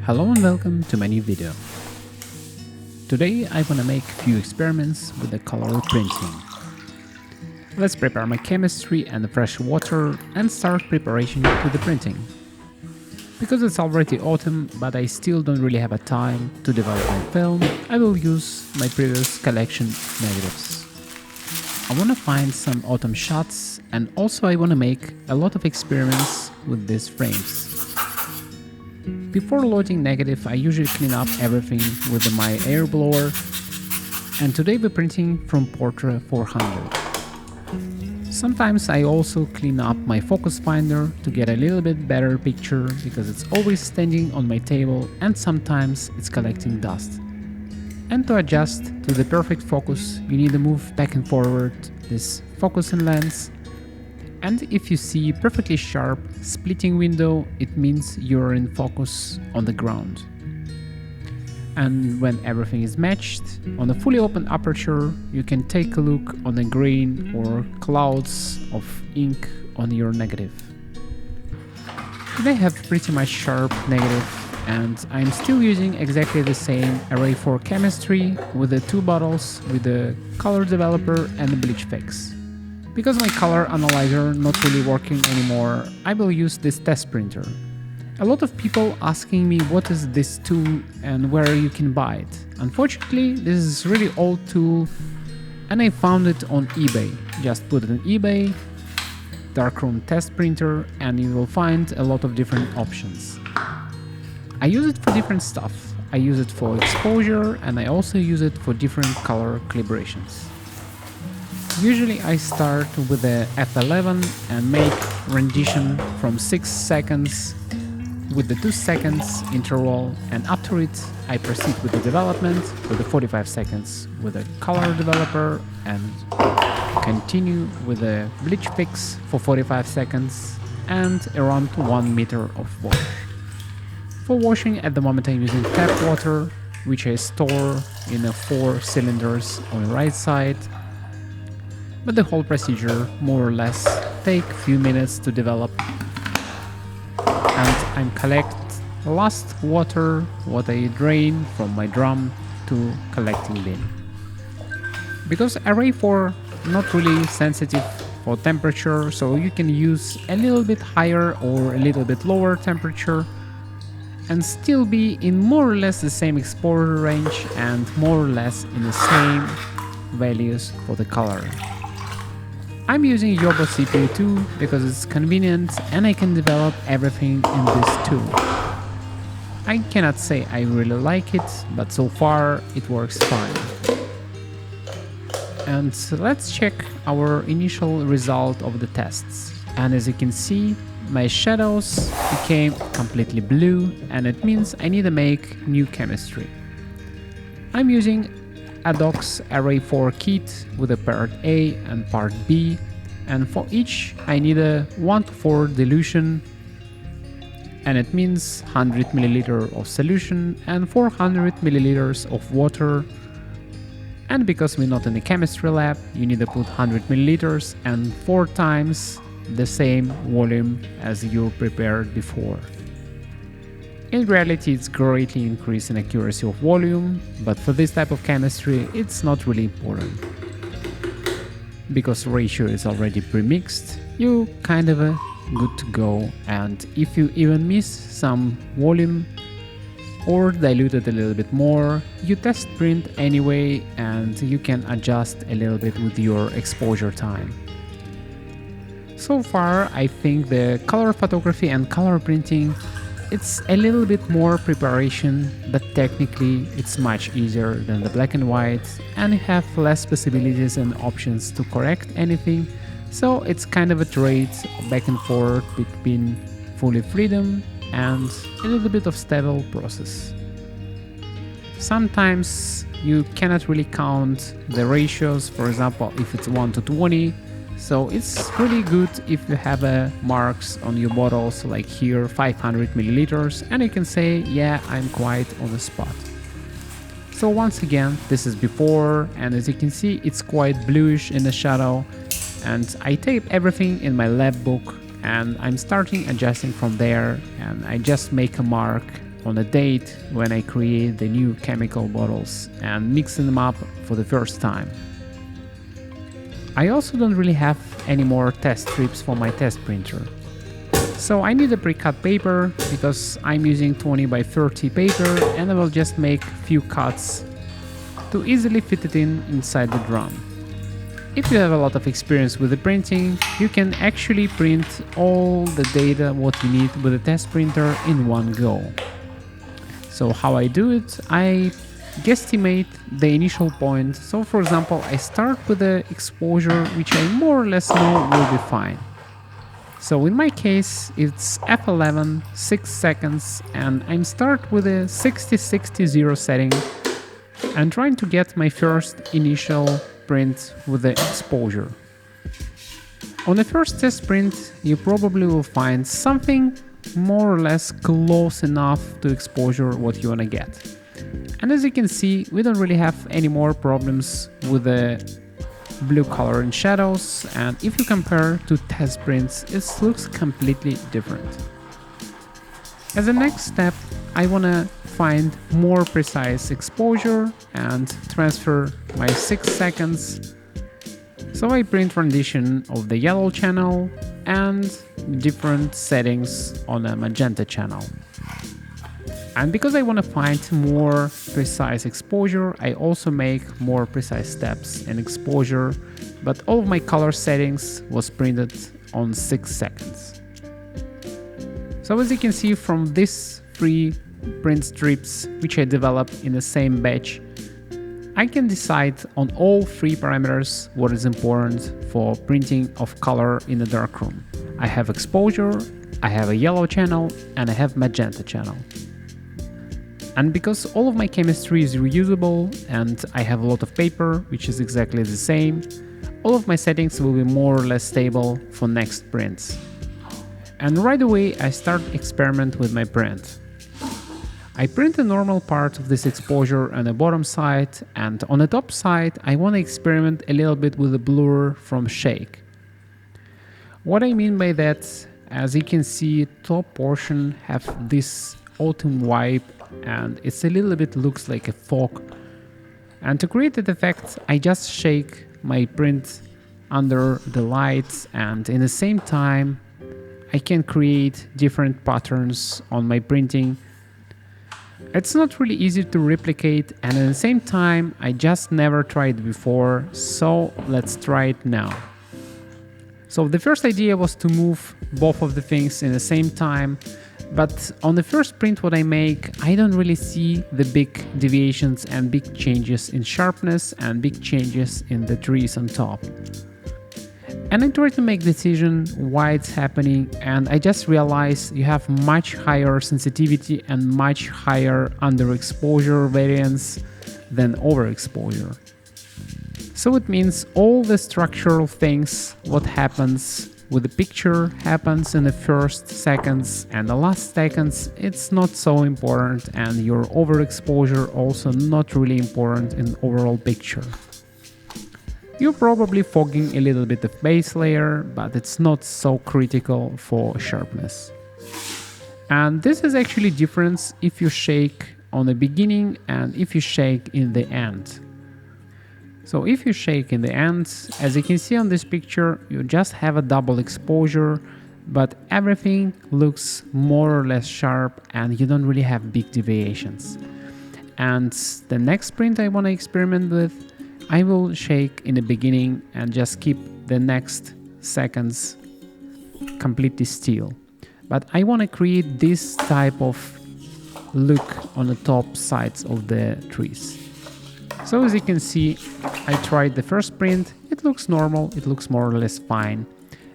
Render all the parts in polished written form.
Hello and welcome to my new video. Today I want to make a few experiments with the color printing. Let's prepare my chemistry and the fresh water and start preparation to the printing. Because it's already autumn but I still don't really have a time to develop my film, I will use my previous collection of negatives. I want to find some autumn shots and also I want to make a lot of experiments with these frames. Before loading negative, I usually clean up everything with my air blower, and today we're printing from Portra 400. Sometimes I also clean up my focus finder to get a little bit better picture because it's always standing on my table and sometimes it's collecting dust. And to adjust to the perfect focus, you need to move back and forward this focus and lens. And if you see perfectly sharp splitting window, it means you're in focus on the ground. And when everything is matched, on a fully open aperture, you can take a look on the grain or clouds of ink on your negative. They have pretty much sharp negative, and I'm still using exactly the same array for chemistry with the two bottles with the color developer and the bleach fix. Because my color analyzer not really working anymore, I will use this test printer. A lot of people asking me what is this tool and where you can buy it. Unfortunately, this is a really old tool and I found it on eBay. Just put it on eBay, darkroom test printer, and you will find a lot of different options. I use it for different stuff. I use it for exposure and I also use it for different color calibrations. Usually I start with the F11 and make rendition from 6 seconds with the 2 seconds interval, and after it I proceed with the development with the 45 seconds with the color developer and continue with the bleach fix for 45 seconds and around 1 meter of wash. For washing at the moment I'm using tap water, which I store in 4 cylinders on the right side. But the whole procedure more or less take a few minutes to develop. And I'm collect last water what I drain from my drum to collecting bin. Because array 4 not really sensitive for temperature, so you can use a little bit higher or a little bit lower temperature and still be in more or less the same exposure range and more or less in the same values for the color. I'm using Yobo CPU too because it's convenient and I can develop everything in this tool. I cannot say I really like it, but so far it works fine. And let's check our initial result of the tests. And as you can see, my shadows became completely blue and it means I need to make new chemistry. I'm using Adox Array 4 kit with a part A and part B, and for each I need a 1:4 dilution, and it means 100 ml of solution and 400 ml of water. And because we're not in a chemistry lab, you need to put 100 ml and 4 times the same volume as you prepared before. In reality, it's greatly increased in accuracy of volume, but for this type of chemistry, it's not really important. Because ratio is already pre-mixed, you kind of good to go, and if you even miss some volume or dilute it a little bit more, you test print anyway and you can adjust a little bit with your exposure time. So far, I think the color photography and color printing, it's a little bit more preparation, but technically it's much easier than the black and white and you have less possibilities and options to correct anything, so it's kind of a trade back and forth between fully freedom and a little bit of stable process. Sometimes you cannot really count the ratios, for example if it's 1:20. So it's really good if you have marks on your bottles, like here 500 milliliters, and you can say, yeah, I'm quite on the spot. So once again, this is before, and as you can see, it's quite bluish in the shadow, and I tape everything in my lab book and I'm starting adjusting from there, and I just make a mark on a date when I create the new chemical bottles and mixing them up for the first time. I also don't really have any more test strips for my test printer. So I need a pre-cut paper because I'm using 20 by 30 paper, and I will just make few cuts to easily fit it inside the drum. If you have a lot of experience with the printing, you can actually print all the data what you need with a test printer in one go. So how I do it, I guesstimate the initial point. So for example, I start with the exposure which I more or less know will be fine. So in my case, it's F11, 6 seconds, and I'm start with a 60-60-0 setting and trying to get my first initial print with the exposure. On the first test print, you probably will find something more or less close enough to exposure what you want to get. And as you can see, we don't really have any more problems with the blue color and shadows, and if you compare to test prints, it looks completely different. As a next step, I want to find more precise exposure and transfer my 6 seconds. So I print rendition of the yellow channel and different settings on a magenta channel. And because I want to find more precise exposure, I also make more precise steps in exposure, but all of my color settings was printed on 6 seconds. So as you can see from these 3 print strips which I developed in the same batch, I can decide on all 3 parameters what is important for printing of color in the darkroom. I have exposure, I have a yellow channel, and I have magenta channel. And because all of my chemistry is reusable and I have a lot of paper, which is exactly the same, all of my settings will be more or less stable for next prints. And right away I start experiment with my print. I print the normal part of this exposure on the bottom side, and on the top side I want to experiment a little bit with the blur from shake. What I mean by that, as you can see, top portion have this autumn vibe, and it's a little bit looks like a fog. And to create that effect, I just shake my print under the lights, and in the same time I can create different patterns on my printing. It's not really easy to replicate, and at the same time I just never tried before, so let's try it now. So the first idea was to move both of the things in the same time, but on the first print what I make, I don't really see the big deviations and big changes in sharpness and big changes in the trees on top. And I try to make decision why it's happening, and I just realized you have much higher sensitivity and much higher underexposure variance than overexposure. So it means all the structural things, what happens with the picture happens in the first seconds, and the last seconds it's not so important, and your overexposure also not really important in the overall picture. You're probably fogging a little bit of base layer, but it's not so critical for sharpness. And this is actually difference if you shake on the beginning and if you shake in the end. So if you shake in the end, as you can see on this picture, you just have a double exposure, but everything looks more or less sharp and you don't really have big deviations. And the next print I want to experiment with, I will shake in the beginning and just keep the next seconds completely still. But I want to create this type of look on the top sides of the trees. So as you can see, I tried the first print, it looks normal, it looks more or less fine.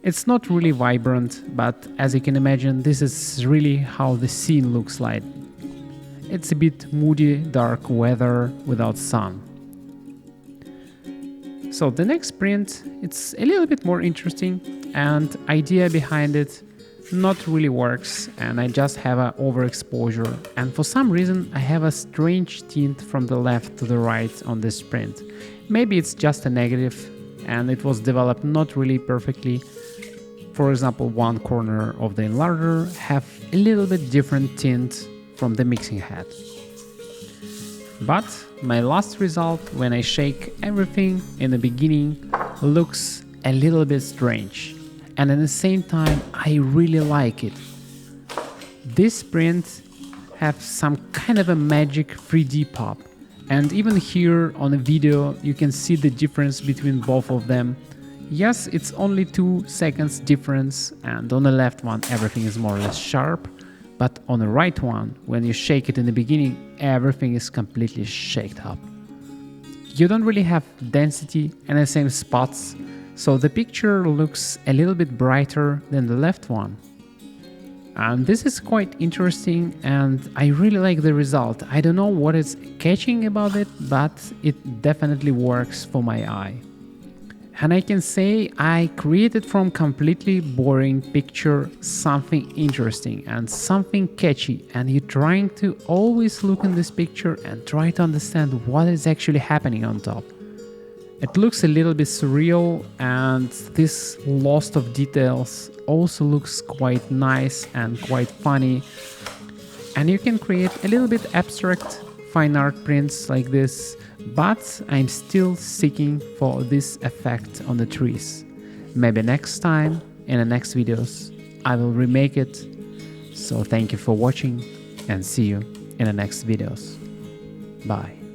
It's not really vibrant, but as you can imagine, this is really how the scene looks like. It's a bit moody, dark weather without sun. So the next print, it's a little bit more interesting, and idea behind it not really works, and I just have an overexposure, and for some reason I have a strange tint from the left to the right on this print. Maybe it's just a negative and it was developed not really perfectly. for example, one corner of the enlarger have a little bit different tint from the mixing head. But my last result, when I shake everything in the beginning, looks a little bit strange, and at the same time I really like it. This print have some kind of a magic 3D pop, and even here on the video you can see the difference between both of them. Yes, it's only 2 seconds difference, and on the left one everything is more or less sharp, but on the right one, when you shake it in the beginning, everything is completely shaked up. You don't really have density in the same spots, so the picture looks a little bit brighter than the left one. And this is quite interesting, and I really like the result. I don't know what is catching about it, but it definitely works for my eye. And I can say I created from completely boring picture something interesting and something catchy, and you're trying to always look in this picture and try to understand what is actually happening on top. It looks a little bit surreal, and this loss of details also looks quite nice and quite funny. And you can create a little bit abstract fine art prints like this, but I'm still seeking for this effect on the trees. Maybe next time, in the next videos, I will remake it. So thank you for watching, and see you in the next videos. Bye.